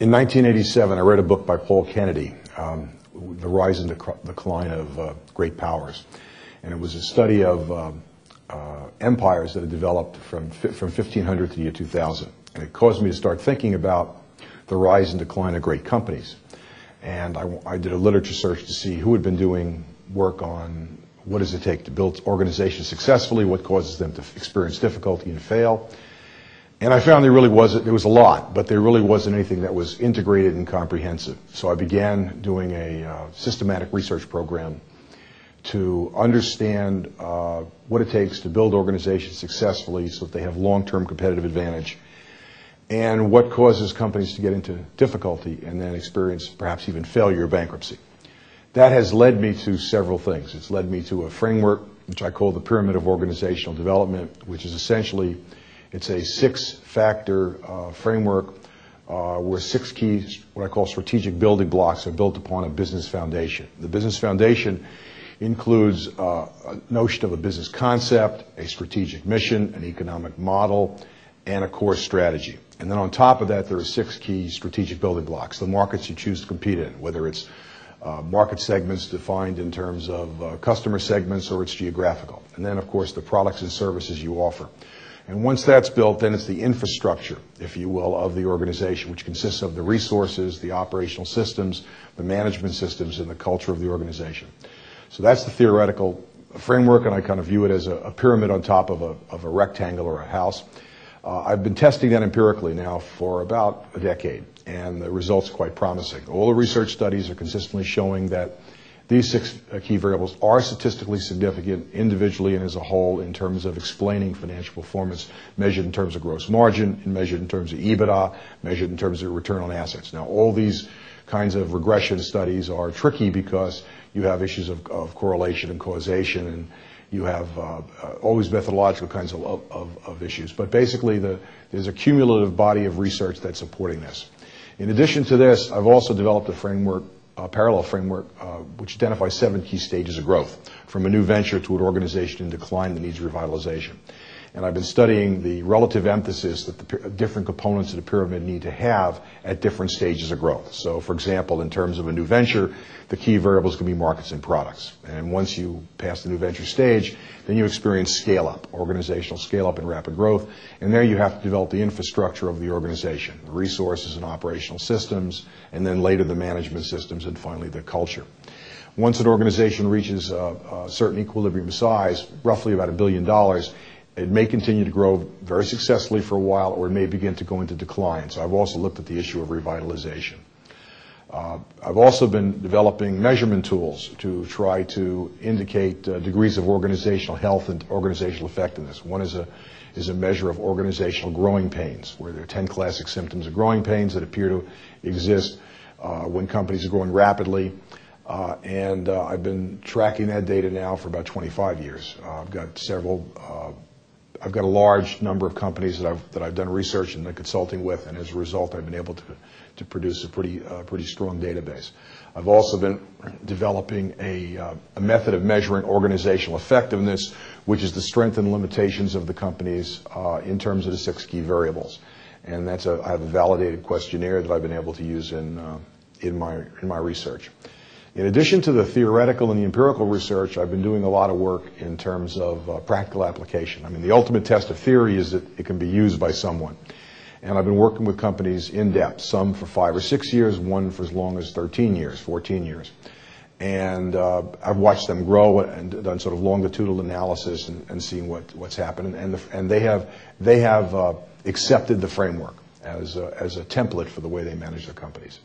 In 1987, I read a book by Paul Kennedy, The Rise and Decline of Great Powers. And it was a study of empires that had developed from 1500 to the year 2000. And it caused me to start thinking about the rise and decline of great companies. And I did a literature search to see who had been doing work on what does it take to build organizations successfully, what causes them to experience difficulty and fail. And I found there was a lot, but there really wasn't anything that was integrated and comprehensive. So I began doing a systematic research program to understand what it takes to build organizations successfully so that they have long-term competitive advantage, and what causes companies to get into difficulty and then experience perhaps even failure or bankruptcy. That has led me to several things. It's led me to a framework which I call the Pyramid of Organizational Development, which is essentially, it's a six-factor framework where six key, what I call strategic building blocks, are built upon a business foundation. The business foundation includes a notion of a business concept, a strategic mission, an economic model, and a core strategy. And then on top of that, there are six key strategic building blocks: the markets you choose to compete in, whether it's market segments defined in terms of customer segments or it's geographical. And then, of course, the products and services you offer. And once that's built, then it's the infrastructure, if you will, of the organization, which consists of the resources, the operational systems, the management systems, and the culture of the organization. So that's the theoretical framework, and I kind of view it as a pyramid on top of a rectangle or a house. I've been testing that empirically now for about a decade, and the results are quite promising. All the research studies are consistently showing that these six key variables are statistically significant individually and as a whole in terms of explaining financial performance, measured in terms of gross margin, and measured in terms of EBITDA, measured in terms of return on assets. Now, all these kinds of regression studies are tricky because you have issues of correlation and causation, and you have always methodological kinds of issues. But basically, there's a cumulative body of research that's supporting this. In addition to this, I've also developed a framework, a parallel framework, which identifies 7 key stages of growth, from a new venture to an organization in decline that needs revitalization. And I've been studying the relative emphasis that the different components of the pyramid need to have at different stages of growth. So, for example, in terms of a new venture, the key variables can be markets and products. And once you pass the new venture stage, then you experience scale-up, organizational scale-up and rapid growth. And there you have to develop the infrastructure of the organization, the resources and operational systems, and then later the management systems, and finally the culture. Once an organization reaches a certain equilibrium size, roughly about $1 billion, it may continue to grow very successfully for a while, or it may begin to go into decline. So I've also looked at the issue of revitalization. I've also been developing measurement tools to try to indicate degrees of organizational health and organizational effectiveness. One is a measure of organizational growing pains, where there are 10 classic symptoms of growing pains that appear to exist when companies are growing rapidly. And I've been tracking that data now for about 25 years. I've got a large number of companies that I've done research and consulting with, and as a result, I've been able to produce a pretty strong database. I've also been developing a method of measuring organizational effectiveness, which is the strengths and limitations of the companies in terms of the 6 key variables. And I have a validated questionnaire that I've been able to use in my research. In addition to the theoretical and the empirical research, I've been doing a lot of work in terms of practical application. I mean, the ultimate test of theory is that it can be used by someone. And I've been working with companies in depth, some for 5 or 6 years, one for as long as 13 years, 14 years. And I've watched them grow and done sort of longitudinal analysis and seen what's happened. And they have accepted the framework as a template for the way they manage their companies.